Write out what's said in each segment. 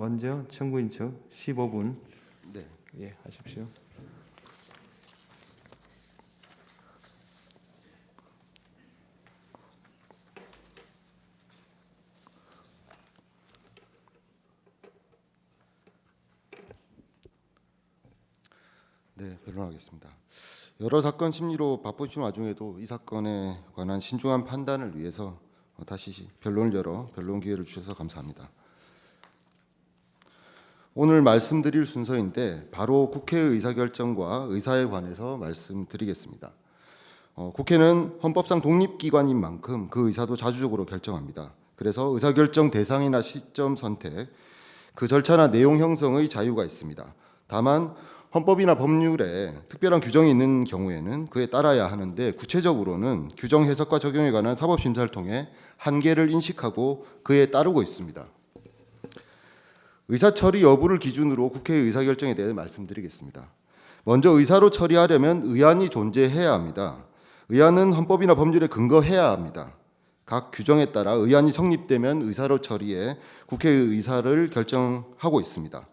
먼저 청구인 측 15분 네. 하십시오. 네, 변론하겠습니다. 여러 사건 심리로 바쁘신 와중에도 이 사건에 관한 신중한 판단을 위해서 다시 변론을 열어 변론 기회를 주셔서 감사합니다. 오늘 말씀드릴 순서인데 바로 국회의 의사결정과 의사에 관해서 말씀드리겠습니다. 국회는 헌법상 독립기관인 만큼 그 의사도 자주적으로 결정합니다. 그래서 의사결정 대상이나 시점 선택, 그 절차나 내용 형성의 자유가 있습니다. 다만 헌법이나 법률에 특별한 규정이 있는 경우에는 그에 따라야 하는데 구체적으로는 규정 해석과 적용에 관한 사법심사를 통해 한계를 인식하고 그에 따르고 있습니다. 의사 처리 여부를 기준으로 국회의 의사결정에 대해 말씀드리겠습니다. 먼저 의사로 처리하려면 의안이 존재해야 합니다. 의안은 헌법이나 법률에 근거해야 합니다. 각 규정에 따라 의안이 성립되면 의사로 처리해 국회의 의사를 결정하고 있습니다.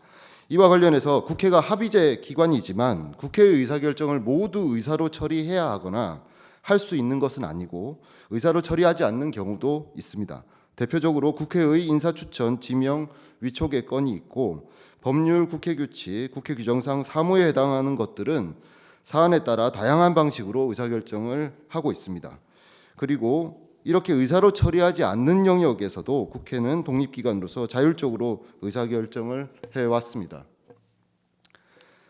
이와 관련해서 국회가 합의제 기관이지만 국회의 의사결정을 모두 의사로 처리해야 하거나 할 수 있는 것은 아니고 의사로 처리하지 않는 경우도 있습니다. 대표적으로 국회의 인사추천, 지명, 위촉의 건이 있고 법률, 국회규칙, 국회규정상 사무에 해당하는 것들은 사안에 따라 다양한 방식으로 의사결정을 하고 있습니다. 그리고 이렇게 의사로 처리하지 않는 영역에서도 국회는 독립기관으로서 자율적으로 의사결정을 해왔습니다.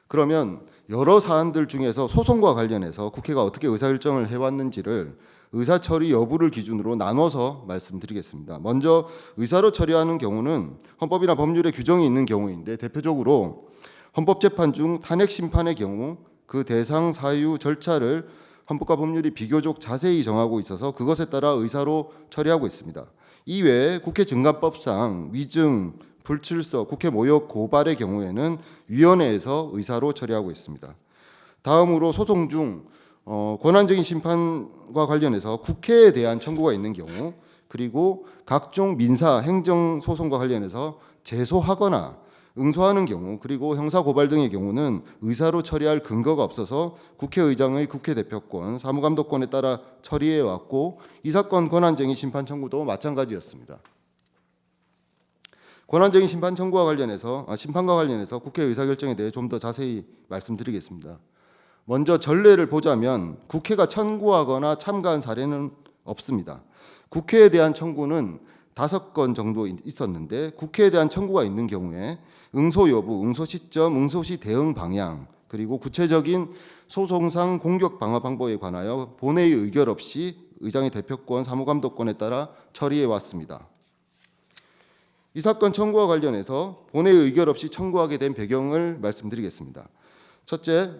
그러면 여러 사안들 중에서 소송과 관련해서 국회가 어떻게 의사결정을 해왔는지를 의사처리 여부를 기준으로 나눠서 말씀드리겠습니다. 먼저 의사로 처리하는 경우는 헌법이나 법률에 규정이 있는 경우인데 대표적으로 헌법재판 중 탄핵심판의 경우 그 대상 사유 절차를 헌법과 법률이 비교적 자세히 정하고 있어서 그것에 따라 의사로 처리하고 있습니다. 이외에 국회 증감법상 위증, 불출석, 국회 모욕, 고발의 경우에는 위원회에서 의사로 처리하고 있습니다. 다음으로 소송 중 권한쟁의 심판과 관련해서 국회에 대한 청구가 있는 경우, 그리고 각종 민사, 행정 소송과 관련해서 제소하거나 응소하는 경우, 그리고 형사 고발 등의 경우는 의사로 처리할 근거가 없어서 국회의장의 국회 대표권, 사무감독권에 따라 처리해 왔고 이 사건 권한쟁의 심판 청구도 마찬가지였습니다. 권한쟁의 심판 청구와 관련해서 심판과 관련해서 국회 의사결정에 대해 좀 더 자세히 말씀드리겠습니다. 먼저 전례를 보자면 국회가 청구하거나 참가한 사례는 없습니다. 국회에 대한 청구는 5건 정도 있었는데 국회에 대한 청구가 있는 경우에 응소 여부, 응소 시점, 응소 시 대응 방향, 그리고 구체적인 소송상 공격 방어 방법에 관하여 본회의 의결 없이 의장의 대표권, 사무감독권에 따라 처리해 왔습니다. 이 사건 청구와 관련해서 본회의 의결 없이 청구하게 된 배경을 말씀드리겠습니다. 첫째,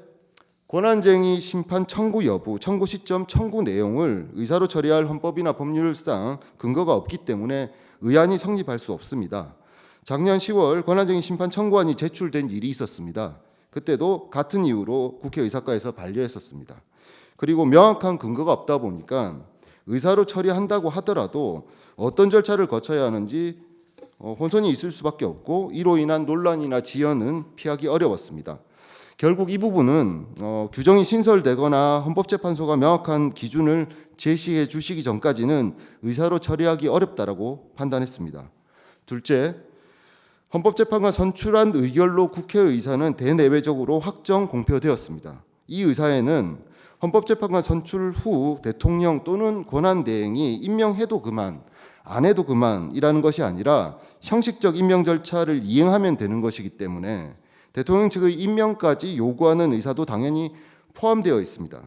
권한쟁의 심판 청구 여부, 청구 시점, 청구 내용을 의사로 처리할 헌법이나 법률상 근거가 없기 때문에 의안이 성립할 수 없습니다. 작년 10월 권한쟁의 심판 청구안이 제출된 일이 있었습니다. 그때도 같은 이유로 국회의사과에서 반려했었습니다. 그리고 명확한 근거가 없다 보니까 의사로 처리한다고 하더라도 어떤 절차를 거쳐야 하는지 혼선이 있을 수밖에 없고 이로 인한 논란이나 지연은 피하기 어려웠습니다. 결국 이 부분은 규정이 신설되거나 헌법재판소가 명확한 기준을 제시해 주시기 전까지는 의사로 처리하기 어렵다라고 판단했습니다. 둘째, 헌법재판관 선출한 의결로 국회의사는 대내외적으로 확정 공표되었습니다. 이 의사에는 헌법재판관 선출 후 대통령 또는 권한대행이 임명해도 그만, 안 해도 그만이라는 것이 아니라 형식적 임명 절차를 이행하면 되는 것이기 때문에 대통령 측의 임명까지 요구하는 의사도 당연히 포함되어 있습니다.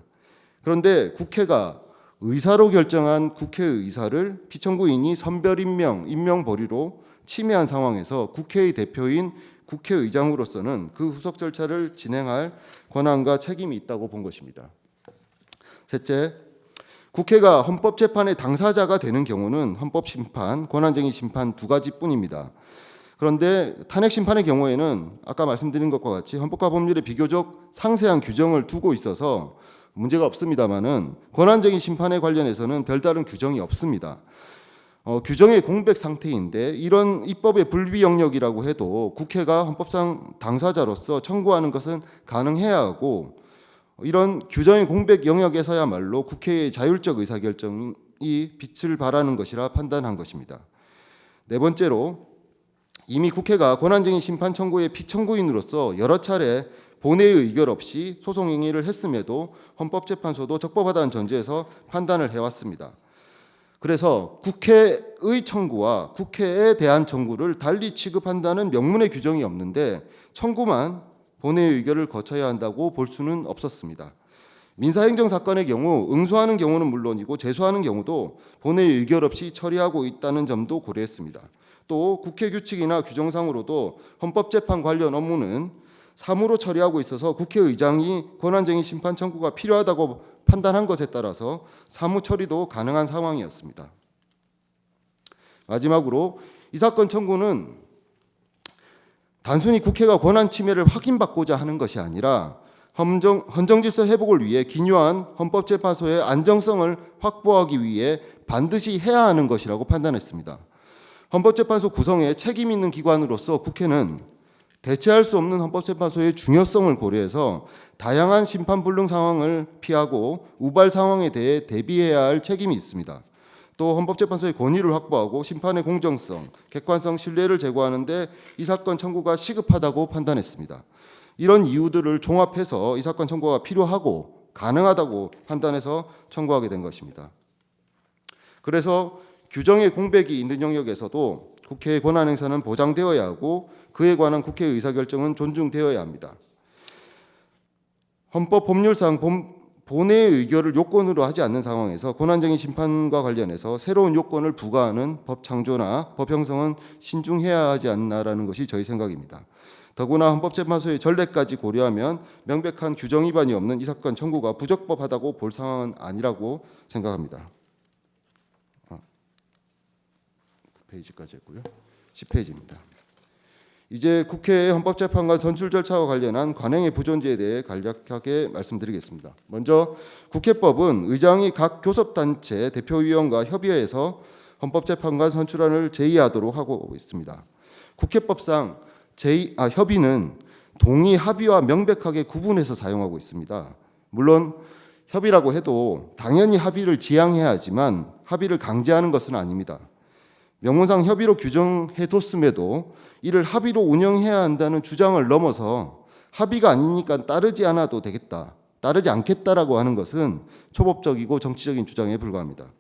그런데 국회가 의사로 결정한 국회의사를 피청구인이 선별 임명, 임명 보류로 침해한 상황에서 국회의 대표인 국회의장으로서는 그 후속 절차를 진행할 권한과 책임이 있다고 본 것입니다. 셋째, 국회가 헌법재판의 당사자가 되는 경우는 헌법심판, 권한쟁의 심판 두 가지뿐입니다. 그런데 탄핵심판의 경우에는 아까 말씀드린 것과 같이 헌법과 법률에 비교적 상세한 규정을 두고 있어서 문제가 없습니다마는 권한쟁의 심판에 관련해서는 별다른 규정이 없습니다. 규정의 공백 상태인데 이런 입법의 불비 영역이라고 해도 국회가 헌법상 당사자로서 청구하는 것은 가능해야 하고 이런 규정의 공백 영역에서야말로 국회의 자율적 의사결정이 빛을 발하는 것이라 판단한 것입니다. 네 번째로 이미 국회가 권한쟁의 심판 청구의 피청구인으로서 여러 차례 본회의 의결 없이 소송 행위를 했음에도 헌법재판소도 적법하다는 전제에서 판단을 해왔습니다. 그래서 국회의 청구와 국회에 대한 청구를 달리 취급한다는 명문의 규정이 없는데 청구만 본회의 의결을 거쳐야 한다고 볼 수는 없었습니다. 민사행정 사건의 경우 응소하는 경우는 물론이고 제소하는 경우도 본회의 의결 없이 처리하고 있다는 점도 고려했습니다. 또 국회 규칙이나 규정상으로도 헌법재판 관련 업무는 사무로 처리하고 있어서 국회의장이 권한쟁의 심판 청구가 필요하다고 판단한 것에 따라서 사무 처리도 가능한 상황이었습니다. 마지막으로 이 사건 청구는 단순히 국회가 권한 침해를 확인받고자 하는 것이 아니라 헌정질서 회복을 위해 기묘한 헌법재판소의 안정성을 확보하기 위해 반드시 해야 하는 것이라고 판단했습니다. 헌법재판소 구성에 책임 있는 기관으로서 국회는 대체할 수 없는 헌법재판소의 중요성을 고려해서 다양한 심판 불능 상황을 피하고 우발 상황에 대해 대비해야 할 책임이 있습니다. 또 헌법재판소의 권위를 확보하고 심판의 공정성, 객관성, 신뢰를 제고하는 데 이 사건 청구가 시급하다고 판단했습니다. 이런 이유들을 종합해서 이 사건 청구가 필요하고 가능하다고 판단해서 청구하게 된 것입니다. 그래서 규정의 공백이 있는 영역에서도 국회의 권한 행사는 보장되어야 하고 그에 관한 국회의 의사결정은 존중되어야 합니다. 헌법 법률상 본회의 의결을 요건으로 하지 않는 상황에서 권한쟁의 심판과 관련해서 새로운 요건을 부과하는 법 창조나 법 형성은 신중해야 하지 않나라는 것이 저희 생각입니다. 더구나 헌법재판소의 전례까지 고려하면 명백한 규정 위반이 없는 이 사건 청구가 부적법하다고 볼 상황은 아니라고 생각합니다. 페이지까지 했고요. 10페이지입니다. 이제 국회의 헌법재판관 선출 절차와 관련한 관행의 부존재에 대해 간략하게 말씀드리겠습니다. 먼저 국회법은 의장이 각 교섭단체 대표위원과 협의해서 헌법재판관 선출안을 제의하도록 하고 있습니다. 국회법상 협의는 동의 합의와 명백하게 구분해서 사용하고 있습니다. 물론 협의라고 해도 당연히 합의를 지향해야 하지만 합의를 강제하는 것은 아닙니다. 명문상 협의로 규정해뒀음에도 이를 합의로 운영해야 한다는 주장을 넘어서 합의가 아니니까 따르지 않아도 되겠다, 따르지 않겠다라고 하는 것은 초법적이고 정치적인 주장에 불과합니다.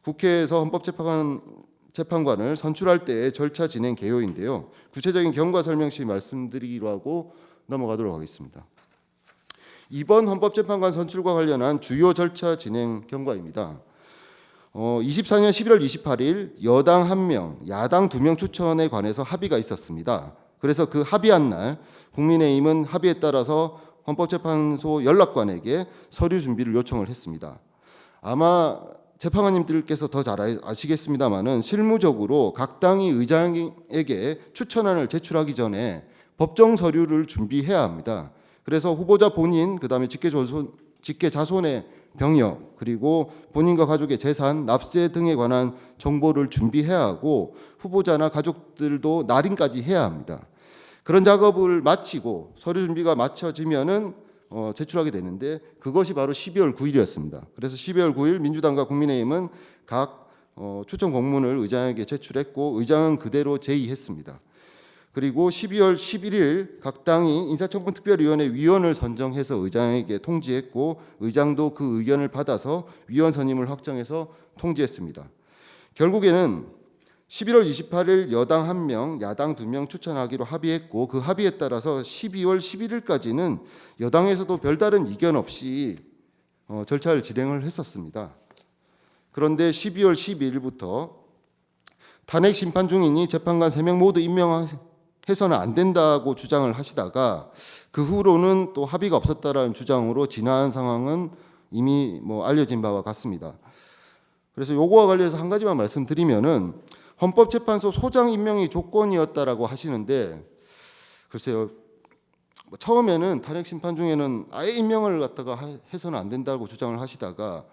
국회에서 헌법재판관을 선출할 때의 절차 진행 개요인데요. 구체적인 경과 설명 시 말씀드리기로 하고 넘어가도록 하겠습니다. 이번 헌법재판관 선출과 관련한 주요 절차 진행 경과입니다. 24년 11월 28일 여당 1명, 야당 2명 추천에 관해서 합의가 있었습니다. 그래서 그 합의한 날 국민의힘은 합의에 따라서 헌법재판소 연락관에게 서류 준비를 요청을 했습니다. 아마 재판관님들께서 더 잘 아시겠습니다만은 실무적으로 각 당이 의장에게 추천안을 제출하기 전에 법정 서류를 준비해야 합니다. 그래서 후보자 본인, 그다음에 직계자손의 병역, 그리고 본인과 가족의 재산, 납세 등에 관한 정보를 준비해야 하고 후보자나 가족들도 날인까지 해야 합니다. 그런 작업을 마치고 서류 준비가 마쳐지면은 제출하게 되는데 그것이 바로 12월 9일이었습니다. 그래서 12월 9일 민주당과 국민의힘은 각 추천 공문을 의장에게 제출했고 의장은 그대로 제의했습니다. 그리고 12월 11일 각 당이 인사청문특별위원회 위원을 선정해서 의장에게 통지했고 의장도 그 의견을 받아서 위원 선임을 확정해서 통지했습니다. 결국에는 11월 28일 여당 1명, 야당 2명 추천하기로 합의했고 그 합의에 따라서 12월 11일까지는 여당에서도 별다른 이견 없이 절차를 진행을 했었습니다. 그런데 12월 12일부터 탄핵 심판 중이니 재판관 3명 모두 임명해서는 안 된다고 주장을 하시다가 그 후로는 또 합의가 없었다라는 주장으로 진화한 상황은 이미 알려진 바와 같습니다. 그래서 요거와 관련해서 한 가지만 말씀드리면은 헌법재판소 소장 임명이 조건이었다라고 하시는데 글쎄요, 처음에는 탄핵 심판 중에는 아예 임명을 갖다가 해서는 안 된다고 주장을 하시다가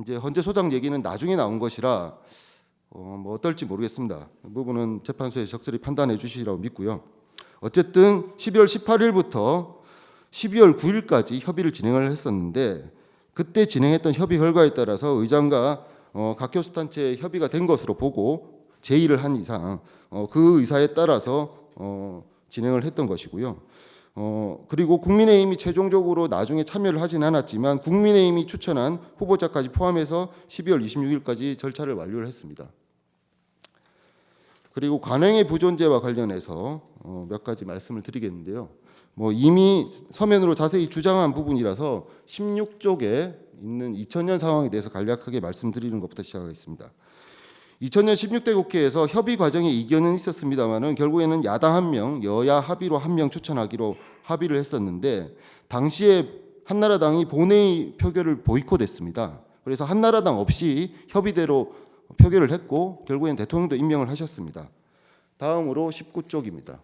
이제 헌재 소장 얘기는 나중에 나온 것이라 뭐 어떨지 모르겠습니다. 그 부분은 재판소에 적절히 판단해 주시라고 믿고요. 어쨌든 12월 18일부터 12월 9일까지 협의를 진행을 했었는데 그때 진행했던 협의 결과에 따라서 의장과 각 교수단체 협의가 된 것으로 보고 제의를 한 이상 그 의사에 따라서 진행을 했던 것이고요. 그리고 국민의힘이 최종적으로 나중에 참여를 하진 않았지만 국민의힘이 추천한 후보자까지 포함해서 12월 26일까지 절차를 완료를 했습니다. 그리고 관행의 부존재와 관련해서 몇 가지 말씀을 드리겠는데요. 뭐 이미 서면으로 자세히 주장한 부분이라서 16쪽에 있는 2000년 상황에 대해서 간략하게 말씀드리는 것부터 시작하겠습니다. 2000년 16대 국회에서 협의 과정에 이견은 있었습니다만은 결국에는 야당 1명, 여야 합의로 1명 추천하기로 합의를 했었는데 당시에 한나라당이 본회의 표결을 보이콧했습니다. 그래서 한나라당 없이 협의대로 표결을 했고 결국엔 대통령도 임명을 하셨습니다. 다음으로 19쪽입니다.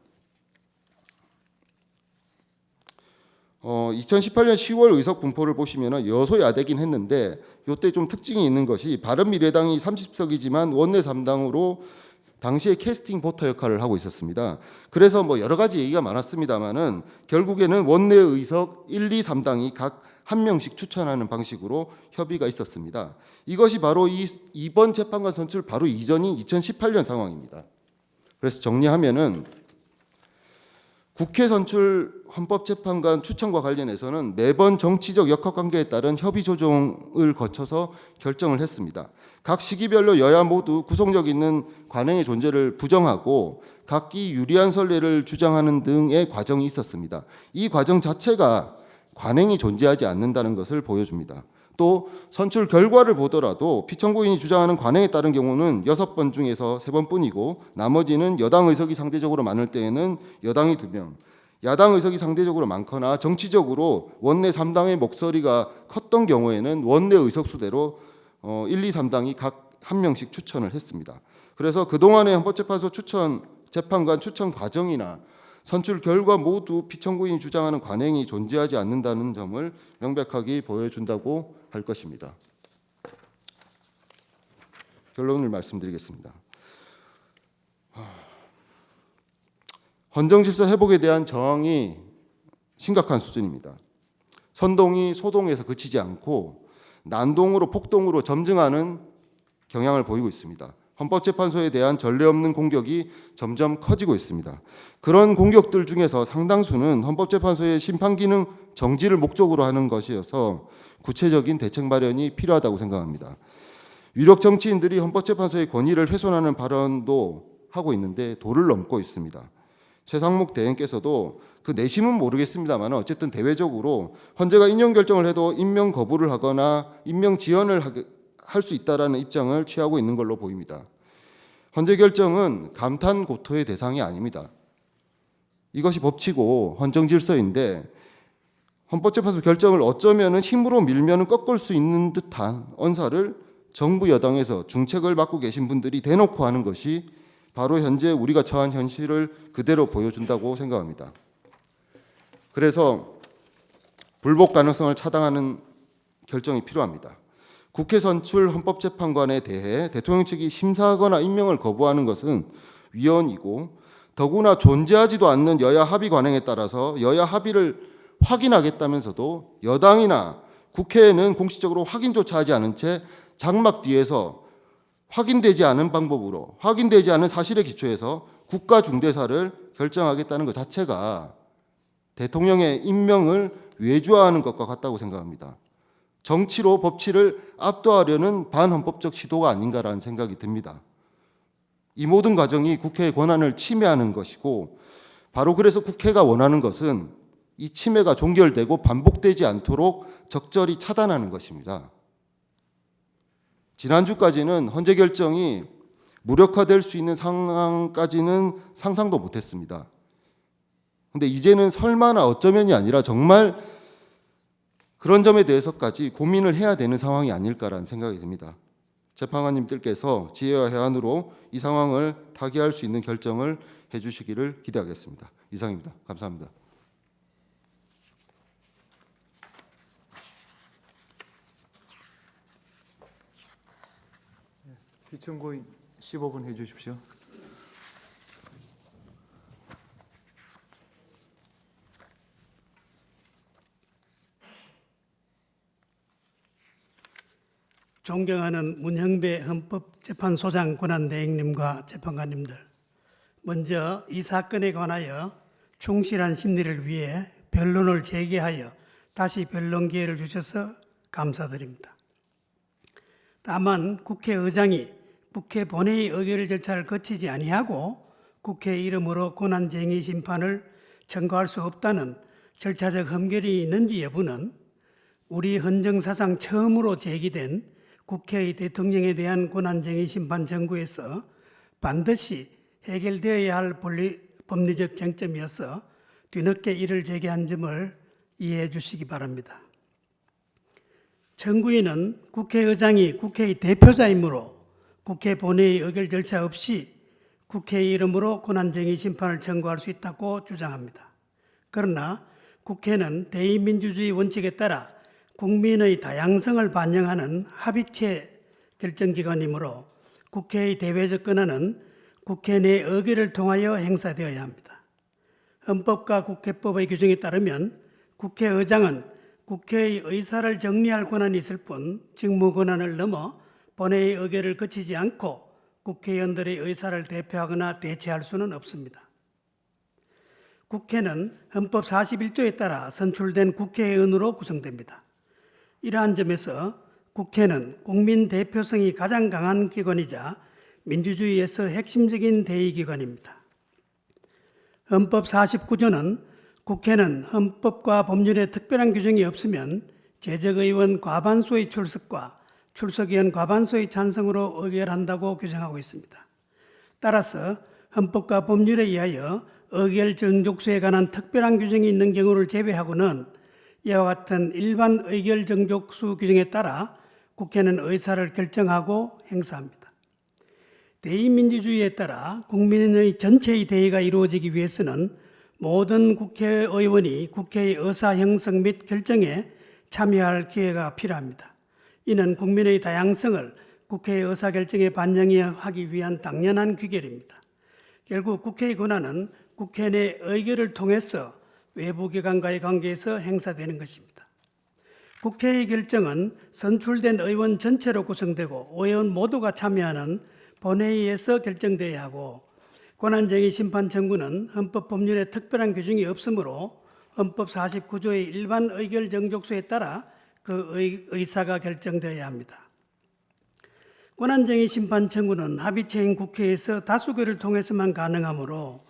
2018년 10월 의석 분포를 보시면 여소야대긴 했는데 이때 좀 특징이 있는 것이 바른미래당이 30석이지만 원내 3당으로 당시에 캐스팅 보터 역할을 하고 있었습니다. 그래서 뭐 여러 가지 얘기가 많았습니다만은 결국에는 원내 의석 1, 2, 3당이 각 한 명씩 추천하는 방식으로 협의가 있었습니다. 이것이 바로 이번 재판관 선출 바로 이전인 2018년 상황입니다. 그래서 정리하면은 국회 선출 헌법재판관 추천과 관련해서는 매번 정치적 역학관계에 따른 협의 조정을 거쳐서 결정을 했습니다. 각 시기별로 여야 모두 구속력 있는 관행의 존재를 부정하고 각기 유리한 선례를 주장하는 등의 과정이 있었습니다. 이 과정 자체가 관행이 존재하지 않는다는 것을 보여줍니다. 또 선출 결과를 보더라도 피청구인이 주장하는 관행에 따른 경우는 6번 중에서 3번뿐이고 나머지는 여당 의석이 상대적으로 많을 때에는 여당이 2명, 야당 의석이 상대적으로 많거나 정치적으로 원내 3당의 목소리가 컸던 경우에는 원내 의석수대로 1, 2, 3당이 각 1명씩 추천을 했습니다. 그래서 그동안의 헌법재판소 재판관 추천 과정이나 선출 결과 모두 피청구인이 주장하는 관행이 존재하지 않는다는 점을 명백하게 보여준다고 할 것입니다. 결론을 말씀드리겠습니다. 헌정질서 회복에 대한 저항이 심각한 수준입니다. 선동이 소동에서 그치지 않고 난동으로 폭동으로 점증하는 경향을 보이고 있습니다. 헌법재판소에 대한 전례 없는 공격이 점점 커지고 있습니다. 그런 공격들 중에서 상당수는 헌법재판소의 심판기능 정지를 목적으로 하는 것이어서 구체적인 대책 마련이 필요하다고 생각합니다. 유력 정치인들이 헌법재판소의 권위를 훼손하는 발언도 하고 있는데 도를 넘고 있습니다. 최상목 대행께서도 그 내심은 모르겠습니다만 어쨌든 대외적으로 헌재가 인용 결정을 해도 임명 거부를 하거나 임명 지연을 할 수 있다라는 입장을 취하고 있는 걸로 보입니다. 헌재 결정은 감탄 고토의 대상이 아닙니다. 이것이 법치고 헌정 질서인데 헌법재판소 결정을 어쩌면은 힘으로 밀면은 꺾을 수 있는 듯한 언사를 정부 여당에서 중책을 맡고 계신 분들이 대놓고 하는 것이 바로 현재 우리가 처한 현실을 그대로 보여준다고 생각합니다. 그래서 불복 가능성을 차단하는 결정이 필요합니다. 국회 선출 헌법재판관에 대해 대통령 측이 심사하거나 임명을 거부하는 것은 위헌이고 더구나 존재하지도 않는 여야 합의 관행에 따라서 여야 합의를 확인하겠다면서도 여당이나 국회에는 공식적으로 확인조차 하지 않은 채 장막 뒤에서 확인되지 않은 방법으로 확인되지 않은 사실에 기초해서 국가 중대사를 결정하겠다는 것 자체가 대통령의 임명을 외주화하는 것과 같다고 생각합니다. 정치로 법치를 압도하려는 반헌법적 시도가 아닌가라는 생각이 듭니다. 이 모든 과정이 국회의 권한을 침해하는 것이고 바로 그래서 국회가 원하는 것은 이 침해가 종결되고 반복되지 않도록 적절히 차단하는 것입니다. 지난주까지는 헌재 결정이 무력화될 수 있는 상황까지는 상상도 못했습니다. 그런데 이제는 설마나 어쩌면이 아니라 정말 그런 점에 대해서까지 고민을 해야 되는 상황이 아닐까라는 생각이 듭니다. 재판관님들께서 지혜와 해안으로 이 상황을 타개할 수 있는 결정을 해주시기를 기대하겠습니다. 이상입니다. 감사합니다. 피청구인 15분 해주십시오. 존경하는 문형배 헌법재판소장 권한대행님과 재판관님들, 먼저 이 사건에 관하여 충실한 심리를 위해 변론을 재개하여 다시 변론 기회를 주셔서 감사드립니다. 다만 국회의장이 국회 본회의 의결 절차를 거치지 아니하고 국회 이름으로 권한쟁의 심판을 청구할 수 없다는 절차적 흠결이 있는지 여부는 우리 헌정사상 처음으로 제기된 국회의 대통령에 대한 권한쟁의 심판 청구에서 반드시 해결되어야 할 법리적 쟁점이어서 뒤늦게 이를 제기한 점을 이해해 주시기 바랍니다. 청구인은 국회의장이 국회의 대표자이므로 국회 본회의 의결 절차 없이 국회 이름으로 권한쟁의 심판을 청구할 수 있다고 주장합니다. 그러나 국회는 대의민주주의 원칙에 따라 국민의 다양성을 반영하는 합의체 결정기관이므로 국회의 대외적 권한은 국회 내 의결을 통하여 행사되어야 합니다. 헌법과 국회법의 규정에 따르면 국회의장은 국회의 의사를 정리할 권한이 있을 뿐 직무 권한을 넘어 본회의 의결을 거치지 않고 국회의원들의 의사를 대표하거나 대체할 수는 없습니다. 국회는 헌법 41조에 따라 선출된 국회의원으로 구성됩니다. 이러한 점에서 국회는 국민 대표성이 가장 강한 기관이자 민주주의에서 핵심적인 대의기관입니다. 헌법 49조는 국회는 헌법과 법률에 특별한 규정이 없으면 재적의원 과반수의 출석과 출석의원 과반수의 찬성으로 의결한다고 규정하고 있습니다. 따라서 헌법과 법률에 의하여 의결 정족수에 관한 특별한 규정이 있는 경우를 제외하고는 이와 같은 일반 의결 정족수 규정에 따라 국회는 의사를 결정하고 행사합니다. 대의민주주의에 따라 국민의 전체의 대의가 이루어지기 위해서는 모든 국회의원이 국회의 의사 형성 및 결정에 참여할 기회가 필요합니다. 이는 국민의 다양성을 국회의 의사결정에 반영하기 위한 당연한 귀결입니다. 결국 국회의 권한은 국회 내 의결을 통해서 외부 기관과의 관계에서 행사되는 것입니다. 국회의 결정은 선출된 의원 전체로 구성되고 의원 모두가 참여하는 본회의에서 결정되어야 하고 권한쟁의 심판 청구는 헌법 법률에 특별한 규정이 없으므로 헌법 49조의 일반 의결 정족수에 따라 그 의사가 결정되어야 합니다. 권한쟁의 심판 청구는 합의체인 국회에서 다수결을 통해서만 가능하므로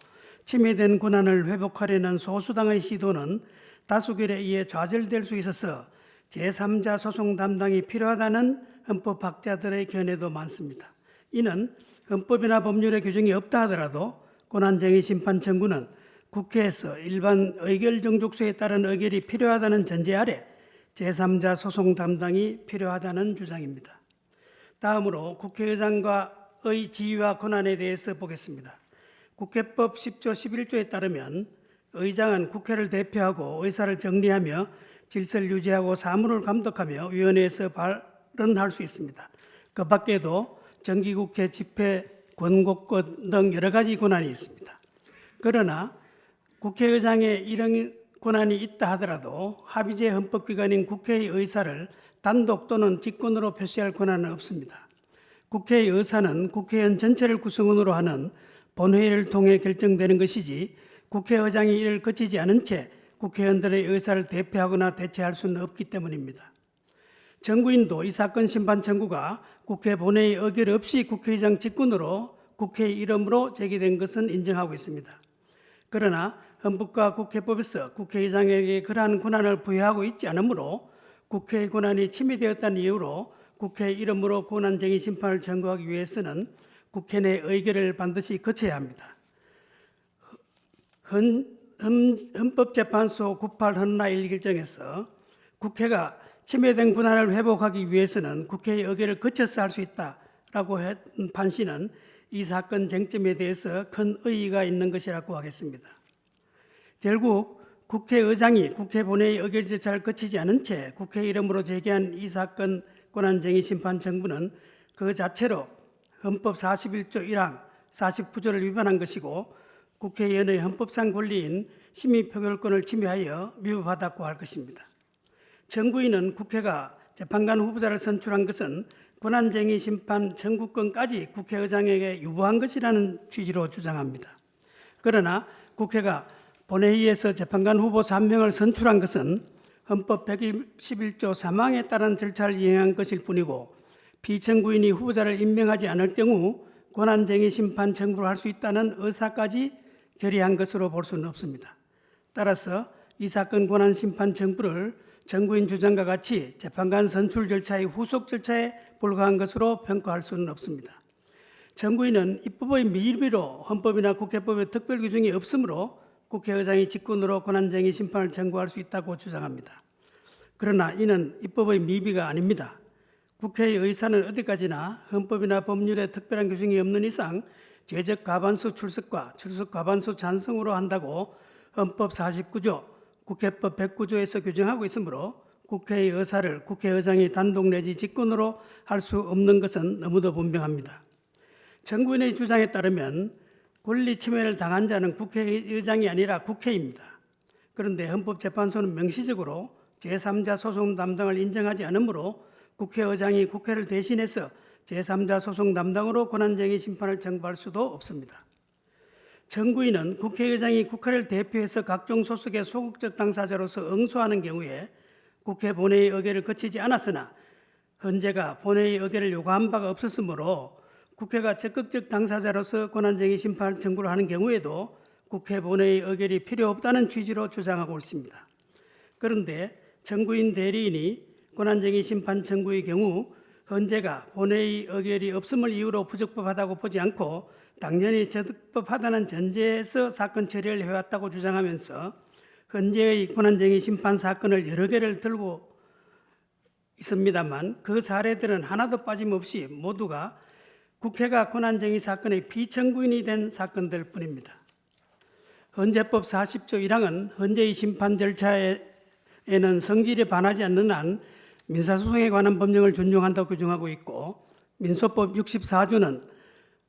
침해된 권한을 회복하려는 소수당의 시도는 다수결에 의해 좌절될 수 있어서 제3자 소송 담당이 필요하다는 헌법학자들의 견해도 많습니다. 이는 헌법이나 법률에 규정이 없다 하더라도 권한쟁의 심판 청구는 국회에서 일반 의결 정족수에 따른 의결이 필요하다는 전제 아래 제3자 소송 담당이 필요하다는 주장입니다. 다음으로 국회의장과의 지위와 권한에 대해서 보겠습니다. 국회법 10조 11조에 따르면 의장은 국회를 대표하고 의사를 정리하며 질서를 유지하고 사무를 감독하며 위원회에서 발언할 수 있습니다. 그 밖에도 정기국회 집회, 권고권 등 여러 가지 권한이 있습니다. 그러나 국회의장에 이런 권한이 있다 하더라도 합의제 헌법기관인 국회의 의사를 단독 또는 직권으로 표시할 권한은 없습니다. 국회의 의사는 국회의원 전체를 구성원으로 하는 본회의를 통해 결정되는 것이지 국회의장이 이를 거치지 않은 채 국회의원들의 의사를 대표하거나 대체할 수는 없기 때문입니다. 청구인도 이 사건 심판 청구가 국회 본회의 의결 없이 국회의장 직권으로 국회의 이름으로 제기된 것은 인정하고 있습니다. 그러나 헌법과 국회법에서 국회의장에게 그러한 권한을 부여하고 있지 않으므로 국회의 권한이 침해되었다는 이유로 국회 이름으로 권한쟁의 심판을 청구하기 위해서는 국회 내 의결을 반드시 거쳐야 합니다. 헌법재판소 98 헌나 1결정에서 국회가 침해된 권한을 회복하기 위해서는 국회의 의결을 거쳐서 할 수 있다라고 한 판시는 이 사건 쟁점에 대해서 큰 의의가 있는 것이라고 하겠습니다. 결국 국회의장이 국회 본회의 의결 절차를 거치지 않은 채 국회 이름으로 제기한 이 사건 권한쟁의 심판 청구는 그 자체로 헌법 41조 1항 49조를 위반한 것이고 국회의원의 헌법상 권리인 심의표결권을 침해하여 위법하다고 할 것입니다. 정부인은 국회가 재판관 후보자를 선출한 것은 권한쟁의 심판 청구권까지 국회의장에게 유보한 것이라는 취지로 주장합니다. 그러나 국회가 본회의에서 재판관 후보 3명을 선출한 것은 헌법 121조 3항에 따른 절차를 이행한 것일 뿐이고 피청구인이 후보자를 임명하지 않을 경우 권한쟁의 심판 청구를 할 수 있다는 의사까지 결의한 것으로 볼 수는 없습니다. 따라서 이 사건 권한 심판 청구를 정부인 주장과 같이 재판관 선출 절차의 후속 절차에 불과한 것으로 평가할 수는 없습니다. 정부인은 입법의 미비로 헌법이나 국회법에 특별 규정이 없으므로 국회의장이 직권으로 권한쟁의 심판을 청구할 수 있다고 주장합니다. 그러나 이는 입법의 미비가 아닙니다. 국회의 의사는 어디까지나 헌법이나 법률에 특별한 규정이 없는 이상 죄적 과반수 출석과 출석 과반수 찬성으로 한다고 헌법 49조, 국회법 109조에서 규정하고 있으므로 국회의 의사를 국회의장이 단독 내지 직권으로 할 수 없는 것은 너무도 분명합니다. 정부인의 주장에 따르면 권리 침해를 당한 자는 국회의장이 아니라 국회입니다. 그런데 헌법재판소는 명시적으로 제3자 소송 담당을 인정하지 않으므로 국회의장이 국회를 대신해서 제3자 소송 담당으로 권한쟁의 심판을 청구할 수도 없습니다. 정부인은 국회의장이 국회를 대표해서 각종 소속의 소극적 당사자로서 응소하는 경우에 국회 본회의 의결을 거치지 않았으나 헌재가 본회의 의결을 요구한 바가 없었으므로 국회가 적극적 당사자로서 권한쟁의 심판 청구를 하는 경우에도 국회 본회의 의결이 필요 없다는 취지로 주장하고 있습니다. 그런데 정부인 대리인이 권한쟁의 심판 청구의 경우 헌재가 본회의 의결이 없음을 이유로 부적법하다고 보지 않고 당연히 적법하다는 전제에서 사건 처리를 해왔다고 주장하면서 헌재의 권한쟁의 심판 사건을 여러 개를 들고 있습니다만 그 사례들은 하나도 빠짐없이 모두가 국회가 권한쟁의 사건의 피청구인이 된 사건들 뿐입니다. 헌재법 40조 1항은 헌재의 심판 절차에는 성질에 반하지 않는 한 민사소송에 관한 법령을 준용한다고 규정하고 있고 민소법 64조는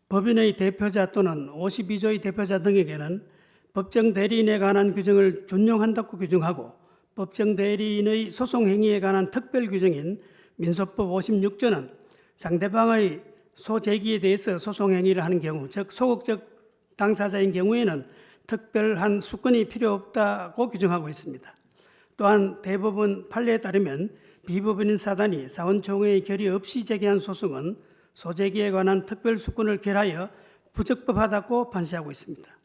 법인의 대표자 또는 52조의 대표자 등에게는 법정 대리인에 관한 규정을 준용한다고 규정하고 법정 대리인의 소송 행위에 관한 특별 규정인 민소법 56조는 상대방의 소제기에 대해서 소송 행위를 하는 경우, 즉 소극적 당사자인 경우에는 특별한 수건이 필요 없다고 규정하고 있습니다. 또한 대법원 판례에 따르면 비법인인 사단이 사원총회의 결의 없이 제기한 소송은 소제기에 관한 특별 수건을 결하여 부적법하다고 판시하고 있습니다.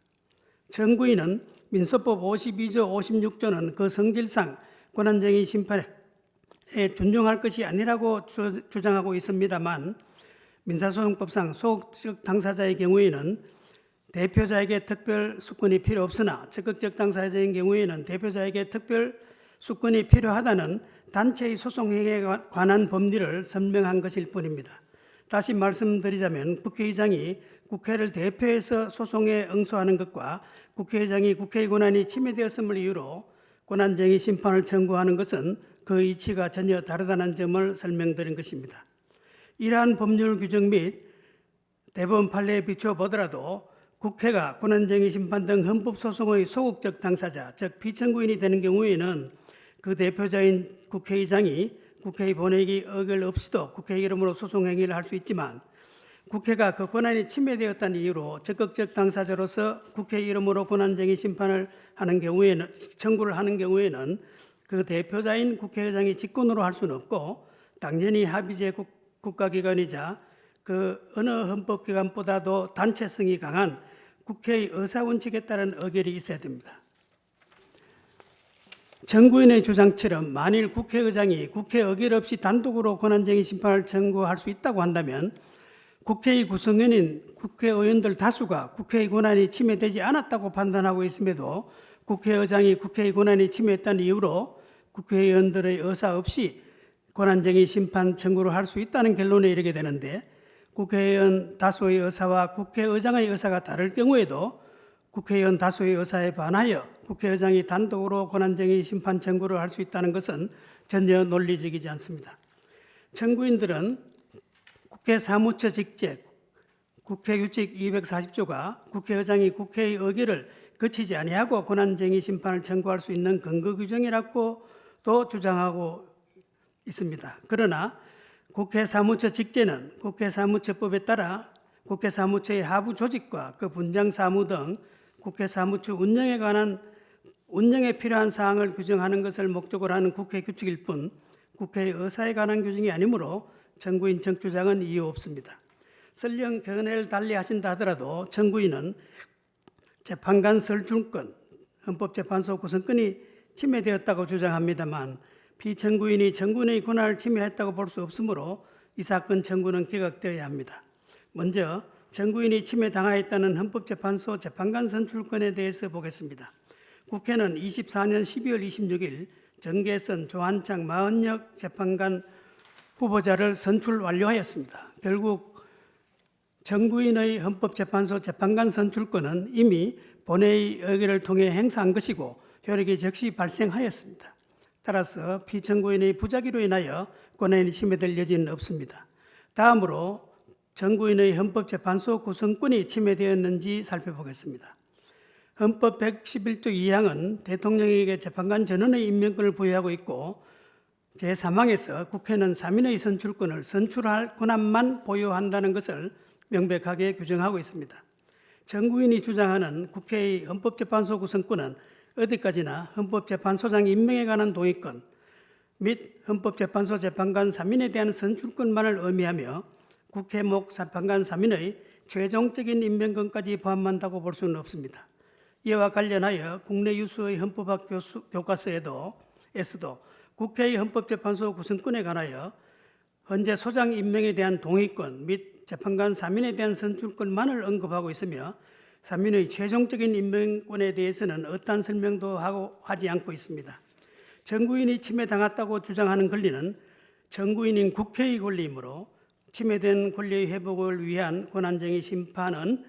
정부인은 민소법 52조, 56조는 그 성질상 권한쟁의 심판에 준용할 것이 아니라고 주장하고 있습니다만 민사소송법상 소극적 당사자의 경우에는 대표자에게 특별 수건이 필요 없으나 적극적 당사자인 경우에는 대표자에게 특별 수건이 필요하다는 단체의 소송 행위에 관한 법리를 설명한 것일 뿐입니다. 다시 말씀드리자면 국회의장이 국회를 대표해서 소송에 응소하는 것과 국회의장이 국회의 권한이 침해되었음을 이유로 권한쟁의 심판을 청구하는 것은 그 이치가 전혀 다르다는 점을 설명드린 것입니다. 이러한 법률 규정 및 대법원 판례에 비추어 보더라도 국회가 권한쟁의 심판 등 헌법소송의 소극적 당사자, 즉 피청구인이 되는 경우에는 그 대표자인 국회의장이 국회의 본회의 의결 없이도 국회 이름으로 소송 행위를 할 수 있지만 국회가 그 권한이 침해되었다는 이유로 적극적 당사자로서 국회 이름으로 권한쟁의 심판을 하는 경우에는 청구를 하는 경우에는 그 대표자인 국회의장이 직권으로 할 수는 없고 당연히 합의제 국가기관이자 그 어느 헌법기관보다도 단체성이 강한 국회의 의사원칙에 따른 의결이 있어야 됩니다. 정부인의 주장처럼 만일 국회의장이 국회 의결 없이 단독으로 권한쟁의 심판을 청구할 수 있다고 한다면 국회의 구성원인 국회의원들 다수가 국회의 권한이 침해되지 않았다고 판단하고 있음에도 국회의장이 국회의 권한이 침해했다는 이유로 국회의원들의 의사 없이 권한쟁의 심판 청구를 할 수 있다는 결론에 이르게 되는데 국회의원 다수의 의사와 국회의장의 의사가 다를 경우에도 국회의원 다수의 의사에 반하여 국회의장이 단독으로 권한쟁의 심판 청구를 할 수 있다는 것은 전혀 논리적이지 않습니다. 청구인들은 국회 사무처 직제, 국회규칙 240조가 국회의장이 국회의 의결을 거치지 아니하고 권한쟁의 심판을 청구할 수 있는 근거 규정이라고도 주장하고 있습니다. 그러나 국회 사무처 직제는 국회 사무처법에 따라 국회 사무처의 하부 조직과 그 분장 사무 등 국회 사무처 운영에 필요한 사항을 규정하는 것을 목적으로 하는 국회 규칙일 뿐 국회의 의사에 관한 규정이 아니므로 청구인 청주장은 이유 없습니다. 설령 견해를 달리하신다 하더라도 청구인은 재판관 설중권, 헌법재판소 구성권이 침해되었다고 주장합니다만 피청구인이 청구인의 권한을 침해했다고 볼 수 없으므로 이 사건 청구는 기각되어야 합니다. 먼저 청구인이 침해당하였다는 헌법재판소 재판관 선출권에 대해서 보겠습니다. 국회는 24년 12월 26일 정계선, 조한창, 마은혁 재판관 후보자를 선출 완료하였습니다. 결국 청구인의 헌법재판소 재판관 선출권은 이미 본회의 의결을 통해 행사한 것이고 효력이 즉시 발생하였습니다. 따라서 피청구인의 부작위로 인하여 권한이 침해될 여지는 없습니다. 다음으로 청구인의 헌법재판소 구성권이 침해되었는지 살펴보겠습니다. 헌법 111조 2항은 대통령에게 재판관 전원의 임명권을 부여하고 있고 제3항에서 국회는 3인의 선출권을 선출할 권한만 보유한다는 것을 명백하게 규정하고 있습니다. 청구인이 주장하는 국회의 헌법재판소 구성권은 어디까지나 헌법재판소장 임명에 관한 동의권 및 헌법재판소 재판관 3인에 대한 선출권만을 의미하며 국회 목 재판관 3인의 최종적인 임명권까지 포함한다고 볼 수는 없습니다. 이와 관련하여 국내 유수의 헌법학 교과서에도 국회의 헌법재판소 구성권에 관하여 헌재 소장 임명에 대한 동의권 및 재판관 3인에 대한 선출권만을 언급하고 있으며 3인의 최종적인 임명권에 대해서는 어떠한 설명도 하지 않고 있습니다. 청구인이 침해당했다고 주장하는 권리는 청구인인 국회의 권리이므로 침해된 권리의 회복을 위한 권한쟁의 심판은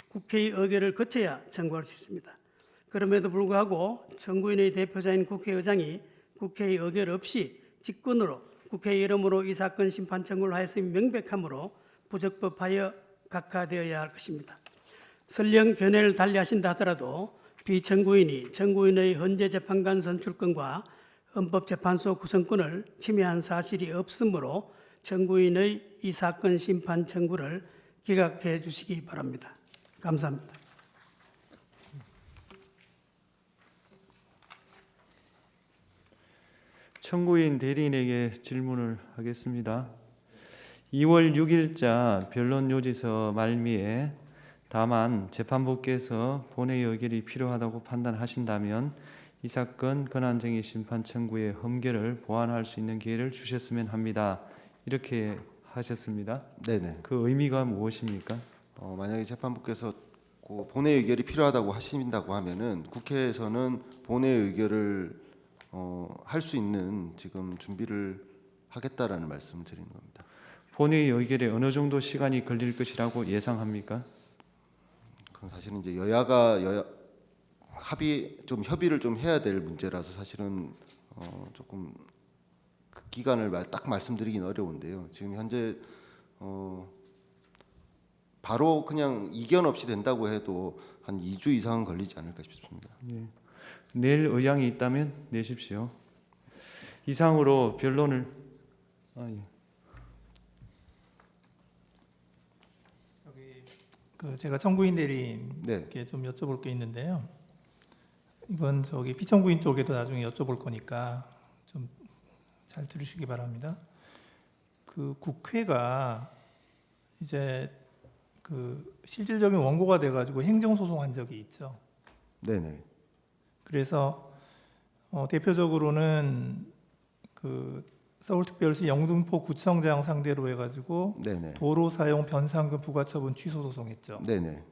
국회의 의결을 거쳐야 청구할 수 있습니다. 그럼에도 불구하고 청구인의 대표자인 국회의장이 국회의 의결 없이 직권으로 국회 이름으로 이 사건 심판 청구를 하였음이 명백하므로 부적법하여 각하되어야 할 것입니다. 설령 견해를 달리하신다 하더라도 비청구인이 청구인의 헌재 재판관 선출권과 헌법재판소 구성권을 침해한 사실이 없으므로 청구인의 이 사건 심판 청구를 기각해 주시기 바랍니다. 감사합니다. 청구인 대리인에게 질문을 하겠습니다. 2월 6일자 변론 요지서 말미에 다만 재판부께서 본회의 의결이 필요하다고 판단하신다면 이 사건 권한쟁의 심판 청구의 험결을 보완할 수 있는 기회를 주셨으면 합니다. 이렇게 하셨습니다. 네네. 그 의미가 무엇입니까? 만약에 재판부께서 그 본회의 의결이 필요하다고 하신다고 하면은 국회에서는 본회의 의결을 할 수 있는 지금 준비를 하겠다라는 말씀을 드리는 겁니다. 본회의 의결에 어느 정도 시간이 걸릴 것이라고 예상합니까? 그건 사실은 이제 여야가 협의를 좀 해야 될 문제라서 사실은 조금 그 기간을 딱 말씀드리긴 어려운데요. 지금 현재 바로 그냥 이견 없이 된다고 해도 한 2주 이상은 걸리지 않을까 싶습니다. 예. 내일 의향이 있다면 내십시오. 이상으로 변론을 제가 청구인 대리인께 좀 여쭤볼 게 있는데요. 이건 피청구인 쪽에도 나중에 여쭤볼 거니까 좀 잘 들으시기 바랍니다. 그 국회가 이제 그 실질적인 원고가 돼가지고 행정소송한 적이 있죠. 네네. 그래서 대표적으로는 그 서울특별시 영등포 구청장 상대로 해가지고 네네. 도로 사용 변상금 부과처분 취소 소송했죠. 네네.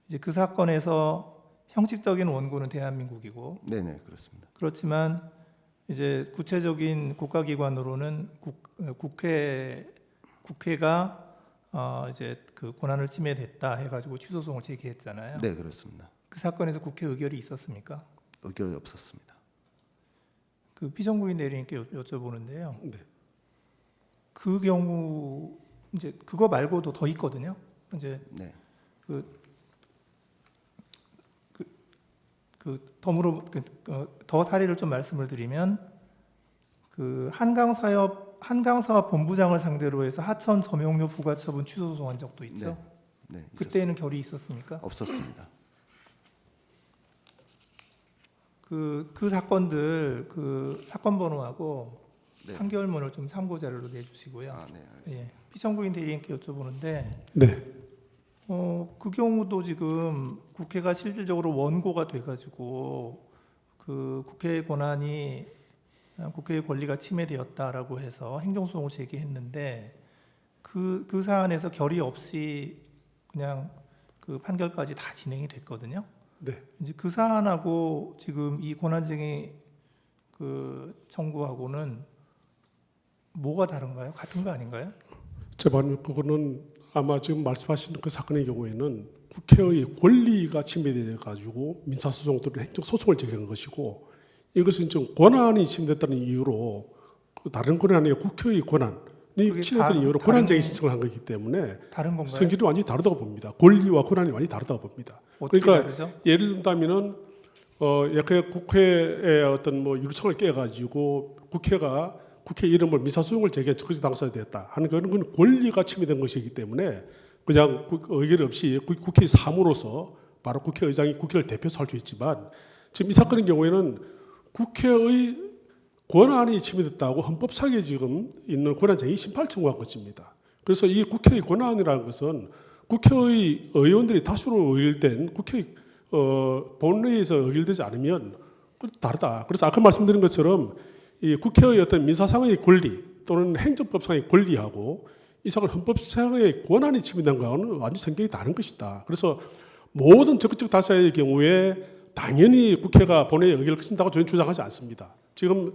이제 그 사건에서 형식적인 원고는 대한민국이고, 네네, 그렇습니다. 그렇지만 이제 구체적인 국가기관으로는 국회가 이제 그 권한을 침해됐다 해가지고 취소송을 제기했잖아요. 네, 그렇습니다. 그 사건에서 국회 의결이 있었습니까? 의결이 없었습니다. 그 피청구인 대리인께 여쭤보는데요. 네. 그 경우 이제 그거 말고도 더 있거든요. 이제 네. 더 사례를 좀 말씀을 드리면 한강사업 본부장을 상대로 해서 하천 점용료 부과 처분 취소 소송한 적도 있죠. 네, 그때는 결의 있었습니까? 없었습니다. 그 사건들 사건 번호하고 네. 판결문을 좀 참고 자료로 내주시고요. 네, 알겠습니다. 예, 피청구인 대리인께 여쭤보는데 네. 그 경우도 지금 국회가 실질적으로 원고가 돼가지고 그 국회의 권한이 국회의 권리가 침해되었다라고 해서 행정소송을 제기했는데 그 사안에서 결의 없이 그냥 그 판결까지 다 진행이 됐거든요. 네. 이제 그 사안하고 지금 이 권한쟁의 그 청구하고는 뭐가 다른가요? 같은 거 아닌가요? 제발 그거는 아마 지금 말씀하시는 그 사건의 경우에는 국회의 권리가 침해돼 가지고 민사소송 또는 행정소송을 제기한 것이고 이것은 좀 권한이 침해됐다는 이유로 다른 권한이 아니라 국회의 권한이 침해된 이유로 권한쟁의 신청을 한 거기 때문에 다른 건가요? 성질이 완전히 다르다고 봅니다. 권리와 권한이 완전히 다르다고 봅니다. 어떻게 그러니까 다르죠? 예를 든다면은 약간 국회의 어떤 뭐 유리청을 깨가지고 국회가 국회 이름을 민사소송을 제기한 적시 당사자 되었다 하는 그건 권리가 침해된 것이기 때문에 그냥 의결 없이 국회의 사무로서 바로 국회의장이 국회를 대표해서 할 수 있지만 지금 이 사건의 경우에는 국회의 권한이 침해됐다고 헌법상에 지금 있는 권한쟁의 심판을 청구한 것입니다. 그래서 이 국회의 권한이라는 것은 국회의 의원들이 다수로 의결된 국회 본회의에서 의결되지 않으면 다르다. 그래서 아까 말씀드린 것처럼 이 국회의 어떤 민사상의 권리 또는 행정법상의 권리하고 이 사건 헌법상의 권한이 침해된 거하고는 완전 성격이 다른 것이다. 그래서 모든 적극적 다수의 경우에 당연히 국회가 본회의에 의결을 거친다고 저는 주장하지 않습니다. 지금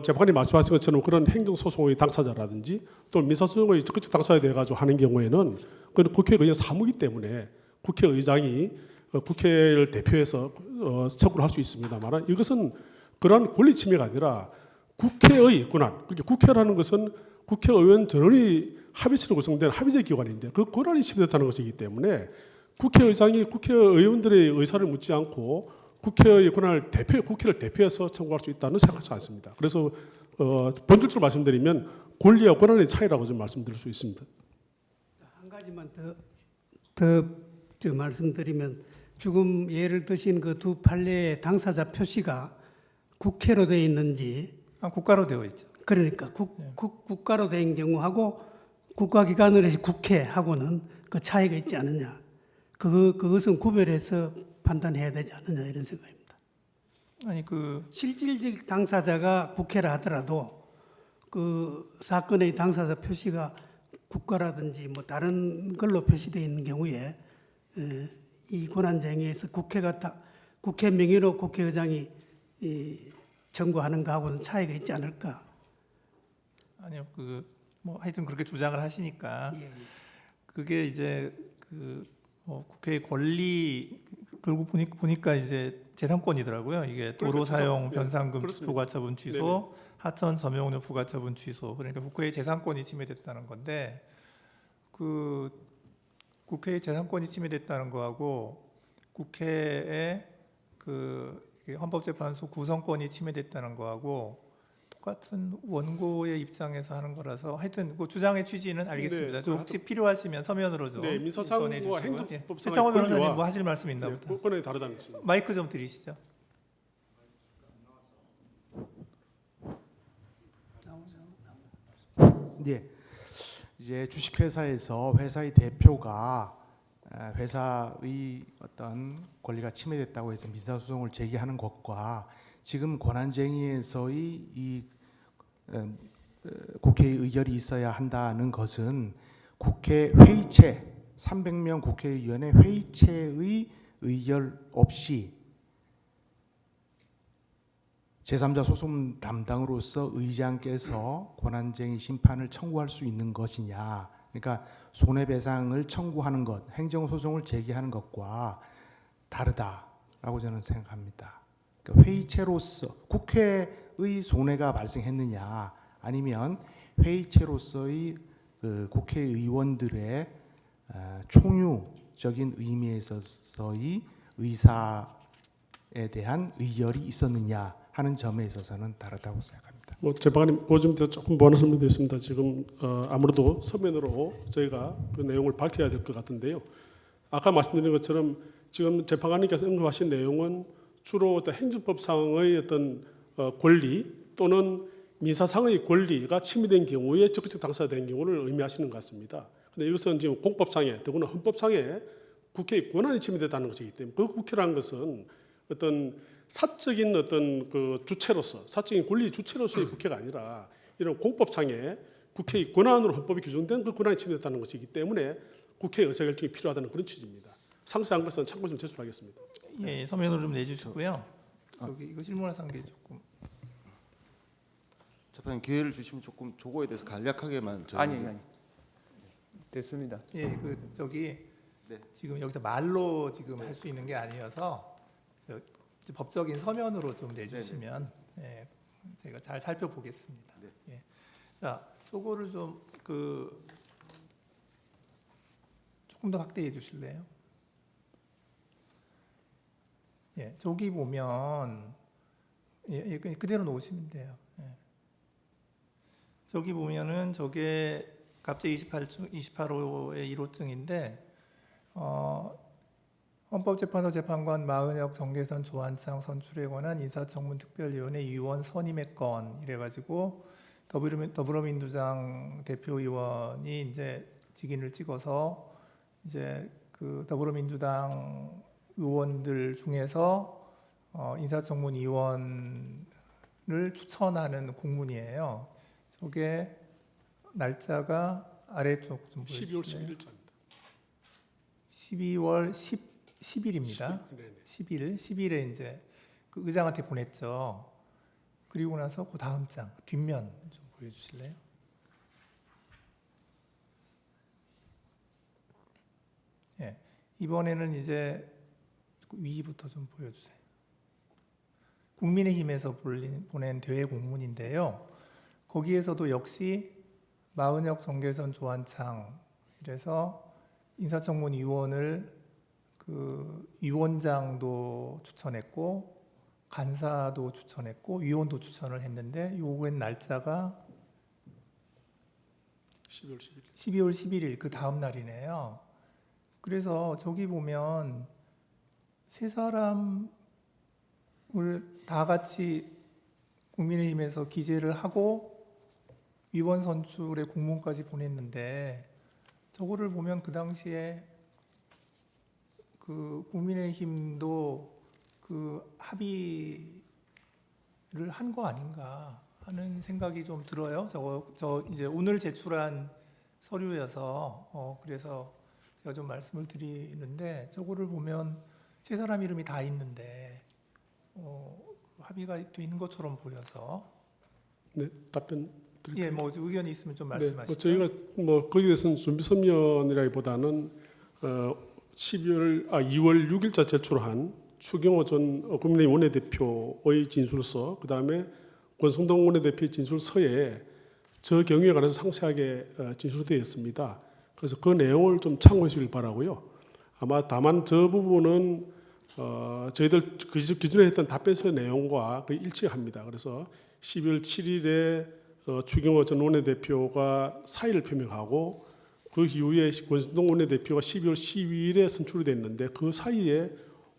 재판관이 말씀하신 것처럼 그런 행정소송의 당사자라든지 또 민사소송의 적극적 당사자에 대해 가지고 하는 경우에는 그건 국회의 사무이기 때문에 국회의장이 국회를 대표해서 청구를 할 수 있습니다만 이것은 그러한 권리 침해가 아니라 국회의 권한, 그러니까 국회라는 것은 국회의원 전원이 합의체로 구성된 합의제 기관인데 그 권한이 침해됐다는 것이기 때문에 국회의장이 국회의원들의 의사를 묻지 않고 국회의 권한을 국회를 대표해서 청구할 수 있다는 생각하지 않습니다. 그래서 본질적으로 말씀드리면 권리와 권한의 차이라고 좀 말씀드릴 수 있습니다. 한 가지만 더 말씀드리면 지금 예를 드신 그 두 판례의 당사자 표시가 국회로 되어 있는지 국가로 되어 있죠. 그러니까 국가로 된 경우하고 국가기관으로 해서 국회하고는 그 차이가 있지 않느냐. 그것은 구별해서 판단해야 되지 않느냐 이런 생각입니다. 아니 실질적 당사자가 국회라 하더라도 그 사건의 당사자 표시가 국가라든지 뭐 다른 걸로 표시되어 있는 경우에 이 권한쟁의에서 국회 명의로 국회의장이 청구하는 거하고는 차이가 있지 않을까? 아니요, 뭐 하여튼 그렇게 주장을 하시니까 그게 이제 국회의 권리 결국 보니까 이제 재산권이더라고요. 이게 도로 사용 변상금 부과처분 취소, 하천 점용료 부과처분 취소. 그러니까 국회의 재산권이 침해됐다는 건데 국회의 재산권이 침해됐다는 거하고 국회의 헌법재판소 구성권이 침해됐다는 거하고 똑같은 원고의 입장에서 하는 거라서 하여튼 그 주장의 취지는 알겠습니다. 좀 혹시 필요하시면 서면으로 좀 민사상과 행정법상의 최창원 변호사님 뭐 하실 말씀 있나 보다. 권한이 다르다는 것입니다. 마이크 좀 드리시죠. 네, 이제 주식회사에서 회사의 대표가 회사의 어떤 권리가 침해됐다고 해서 민사소송을 제기하는 것과 지금 권한쟁의에서의 이 국회의 의결이 있어야 한다는 것은 국회 회의체 300명 국회의원의 회의체의 의결 없이 제3자 소송 담당으로서 의장께서 권한쟁의 심판을 청구할 수 있는 것이냐. 그러니까 손해배상을 청구하는 것, 행정소송을 제기하는 것과 다르다라고 저는 생각합니다. 그러니까 회의체로서 국회의 손해가 발생했느냐 아니면 회의체로서의 국회의원들의 총유적인 의미에서의 의사에 대한 의결이 있었느냐 하는 점에 있어서는 다르다고 생각합니다. 뭐 재판관님 요즘 조금 보완하면 되겠습니다. 지금 아무래도 서면으로 저희가 그 내용을 밝혀야 될 것 같은데요. 아까 말씀드린 것처럼 지금 재판관님께서 언급하신 내용은 주로 어떤 행정법상의 어떤 권리 또는 민사상의 권리가 침해된 경우에 적극적 당사자가 된 경우를 의미하시는 것 같습니다. 그런데 이것은 지금 공법상에 더구나 헌법상에 국회의 권한이 침해됐다는 것이기 때문에 그 국회라는 것은 어떤 사적인 어떤 그 주체로서 사적인 권리 주체로서의 국회가 아니라 이런 공법상에 국회의 권한으로 헌법이 규정된 그 권한이 침해됐다는 것이기 때문에 국회의 의사결정이 필요하다는 그런 취지입니다. 상세한 것은 참고 좀 제출하겠습니다. 예, 서면으로 좀 내주시고요. 여기 이거 질문하신 게 조금 재판님 기회를 주시면 조금 조거에 대해서 간략하게만 아니 됐습니다. 예, 그 저기 네. 지금 여기서 말로 지금 할 수 있는 게 아니어서 법적인 서면으로 좀 내주시면 예, 제가 잘 살펴보겠습니다. 네. 예. 자, 저거를 좀 조금 더 확대해 주실래요? 예, 저기 보면 예, 그대로 놓으시면 돼요. 예. 저기 보면은 저게 갑제 28호의 1호증인데 헌법재판소 재판관 마은혁 정계선 조한창 선출에 관한 인사청문특별위원회 위원 선임의 건 이래가지고 더불어민주당 대표의원이 이제 직인을 찍어서 이제 그 더불어민주당 의원들 중에서 인사청문위원을 추천하는 공문이에요. 저게 날짜가 아래쪽 좀 12월 보여주실래요? 11일자입니다. 12월 10일입니다. 10일에 이제 그 의장한테 보냈죠. 그리고 나서 그 다음 장 뒷면 좀 보여주실래요? 예, 이번에는 이제 위부터 좀 보여주세요. 국민의힘에서 보낸 대외 공문인데요. 거기에서도 역시 마은혁, 정계선, 조한창 이래서 인사청문위원을 그 위원장도 추천했고 간사도 추천했고 위원도 추천을 했는데 요구한 날짜가 12월 11일 그 다음 날이네요. 그래서 저기 보면 세 사람을 다 같이 국민의힘에서 기재를 하고 위원 선출의 공문까지 보냈는데 저거를 보면 그 당시에 그 국민의힘도 그 합의를 한 거 아닌가 하는 생각이 좀 들어요. 저 이제 오늘 제출한 서류여서 그래서 제가 좀 말씀을 드리는데 저거를 보면 세 사람 이름이 다 있는데 합의가 돼 있는 것처럼 보여서 네, 답변 드릴까요? 예, 뭐 의견이 있으면 좀 네, 말씀하시죠. 저희가 뭐 거기에 대해서는 준비 서면이라기보다는 2월 6일자 제출한 추경호 전 국민의힘 원내대표의 진술서, 그 다음에 권성동 원내대표의 진술서에 저 경우에 관해서 상세하게 진술되어 있습니다. 그래서 그 내용을 좀 참고해 주길 바라고요. 아마 다만 저 부분은 저희들 기존에 했던 답변서 내용과 거의 일치합니다. 그래서 12월 7일에 추경호 전 원내대표가 사의를 표명하고 그 이후에 권성동 원내대표가 12월 12일에 선출이 됐는데 그 사이에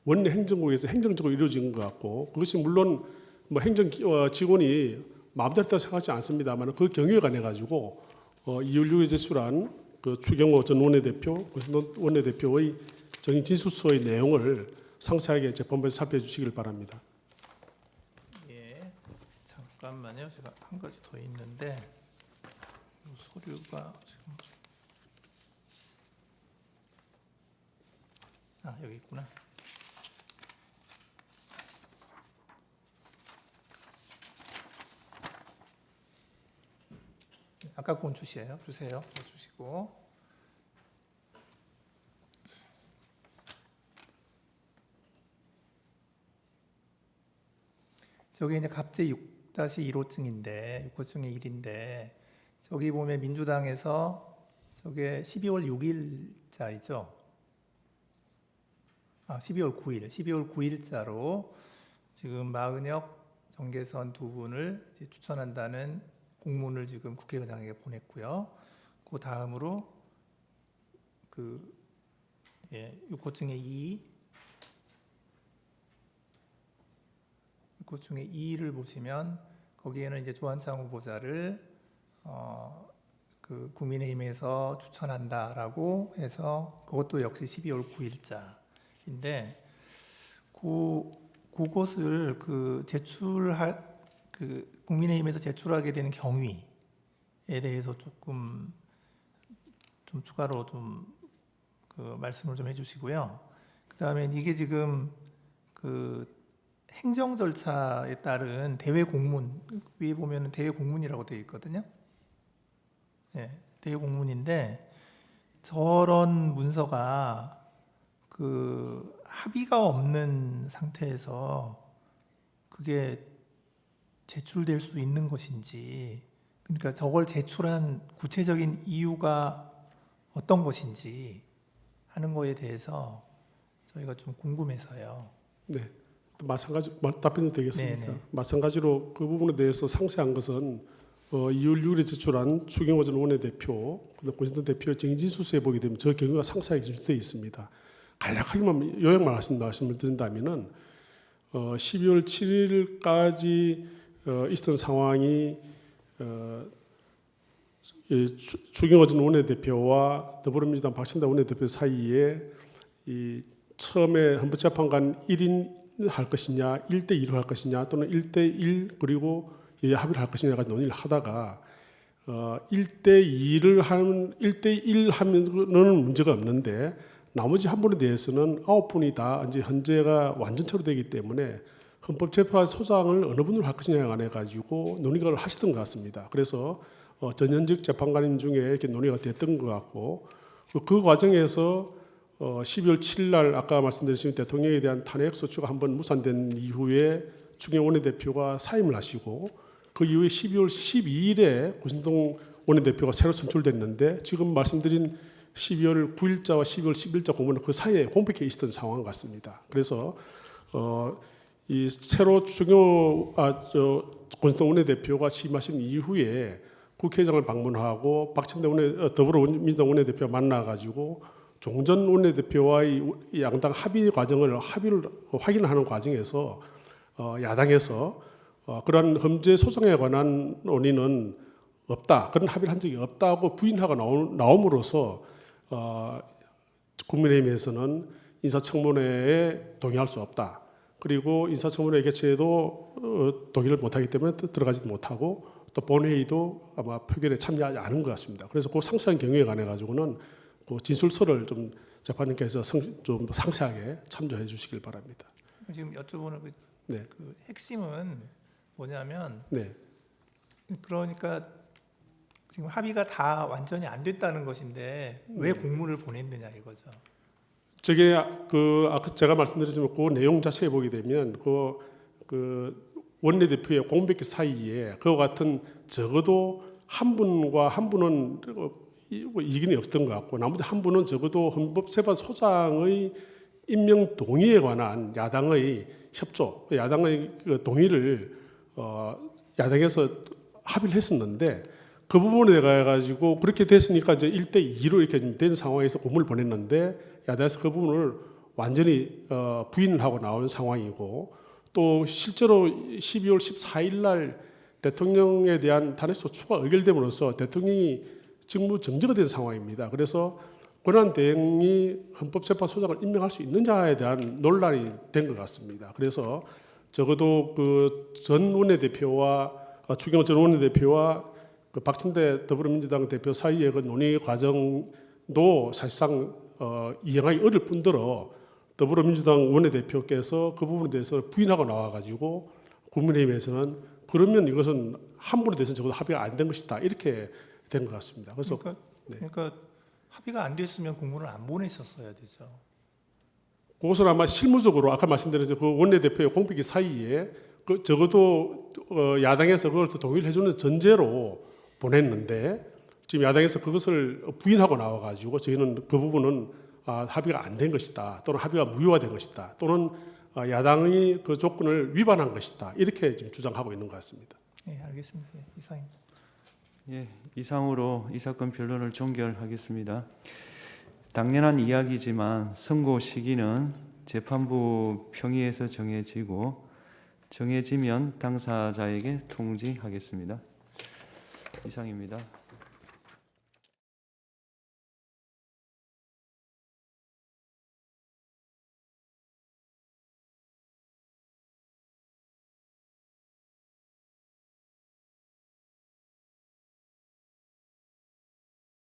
원내 행정국에서 행정적으로 이루어진 것 같고 그것이 물론 뭐 행정 직원이 마음대로 했다고 생각하지 않습니다만 그 경위에 관해 가지고 2월 6일에 제출한 그 추경호 전 원내대표, 권성동 원내대표의 정의 진술서의 내용을 상세하게 재판부에서 살펴주시길 바랍니다. 예, 잠깐만요. 제가 한 가지 더 있는데 이 서류가 지금 여기 있구나. 아까 그건 주세요. 저 주시고. 저게 이제 갑제 6-1호증인데 6호증의 1인데 저기 보면 민주당에서 저게 12월 6일자이죠. 12월 9일자로 지금 마은혁, 정계선 두 분을 이제 추천한다는 공문을 지금 국회의장에게 보냈고요. 그 다음으로 6호층의 2를 보시면 거기에는 이제 조한창 후보자를 국민의힘에서 추천한다라고 해서 그것도 역시 12월 9일자인데 그것을 국민의힘에서 제출하게 되는 경위에 대해서 좀 추가로 말씀을 좀 해주시고요. 그다음에 이게 지금 행정 절차에 따른 대외 공문, 위에 보면 대외 공문이라고 되어 있거든요. 네, 대외 공문인데 저런 문서가 합의가 없는 상태에서 그게 제출될 수 있는 것인지, 그러니까 저걸 제출한 구체적인 이유가 어떤 것인지 하는 거에 대해서 저희가 좀 궁금해서요. 네, 또 마찬가지 답변도 되겠습니까? 네네. 마찬가지로 그 부분에 대해서 상세한 것은 2월 6일에 제출한 추경호 전 원내대표, 그다음 권신동 대표의 정진수서에 보게 되면 저 경우가 상세하게 기술되어 있습니다. 간략하게만 요약만 말씀을 드린다면은 12월 7일까지 있었던 상황이 추경호 전 원내대표와 더불어민주당 박찬대 원내대표 사이에 처음에 헌법재판관 1인 할 것이냐, 1대2로 할 것이냐, 또는 1대1 그리고 합의를 할 것이냐가 논의를 하다가 1대1 하면은 문제가 없는데 나머지 한 분에 대해서는 9분이 다 이제 헌재가 완전체로 되기 때문에 헌법재판소장을 어느 분으로 할 것이냐에 관해 가지고 논의를 하시던 것 같습니다. 그래서 전현직 재판관인 중에 이렇게 논의가 됐던 것 같고 그 과정에서 12월 7일 날 아까 말씀드린 대통령에 대한 탄핵 소추가 한번 무산된 이후에 추경호 원내대표가 사임을 하시고 그 이후에 12월 12일에 고신동 원내대표가 새로 선출됐는데 지금 말씀드린 12월 9일자와 12월 10일자 공문은 그 사이에 공백해 있었던 상황 같습니다. 그래서 이 새로 추경호 권성동 원내대표가 취임하신 이후에 국회의장을 방문하고 박찬대 더불어민주당 원내대표와 만나가지고 종전 원내대표와의 양당 합의를 확인하는 과정에서 야당에서 그러한 헌재 소송에 관한 논의는 없다, 그런 합의를 한 적이 없다고 부인하고 나옴으로써 국민의힘에서는 인사청문회에 동의할 수 없다. 그리고 인사청문회 개최에도 동의를 못하기 때문에 들어가지도 못하고 또 본회의도 아마 표결에 참여하지 않은 것 같습니다. 그래서 그 상세한 경우에 관해 가지고는 그 진술서를 좀 재판님께서 좀 상세하게 참조해 주시길 바랍니다. 지금 여쭤보는 네. 그 핵심은 뭐냐면 네. 그러니까 지금 합의가 다 완전히 안 됐다는 것인데 왜 공문을 보냈느냐 이거죠. 저게 아까 제가 말씀드렸지만 그 내용 자체에 보게 되면 그 원내대표의 공백기 사이에 그와 같은 적어도 한 분과 한 분은 이견이 없던 것 같고 나머지 한 분은 적어도 헌법재판소장의 임명 동의에 관한 야당의 협조, 야당의 그 동의를 야당에서 합의를 했었는데 그 부분에 대해 가지고 그렇게 됐으니까 이제 1대2로 이렇게 된 상황에서 공문을 보냈는데 야당에서 그 부분을 완전히 부인을 하고 나온 상황이고 또 실제로 12월 14일 날 대통령에 대한 탄핵소추가 의결됨으로써 대통령이 직무 정지가 된 상황입니다. 그래서 권한대행이 헌법재판소장을 임명할 수 있느냐에 대한 논란이 된 것 같습니다. 그래서 적어도 그 전 원내대표와 추경호 전 원내대표와 그 박찬대 더불어민주당 대표 사이의 그 논의 과정도 사실상 이행하기 어려울 뿐더러 더불어민주당 원내대표께서 그 부분에 대해서 부인하고 나와가지고 국민의힘에서는 그러면 이것은 한 분에 대해서는 적어도 합의가 안 된 것이다 이렇게 된 것 같습니다. 그래서 그러니까 합의가 안 됐으면 공문을 안 보내셨어야 되죠. 그것은 아마 실무적으로 아까 말씀드린 그 원내대표의 공백기 사이에 그 적어도 야당에서 그걸 또 동의를 해주는 전제로 보냈는데 지금 야당에서 그것을 부인하고 나와가지고 저희는 그 부분은 합의가 안 된 것이다, 또는 합의가 무효화된 것이다, 또는 야당이 그 조건을 위반한 것이다, 이렇게 지금 주장하고 있는 것 같습니다. 네, 알겠습니다. 예, 이상입니다. 예, 이상으로 이 사건 변론을 종결하겠습니다. 당연한 이야기지만 선고 시기는 재판부 평의에서 정해지면 당사자에게 통지하겠습니다. 이상입니다.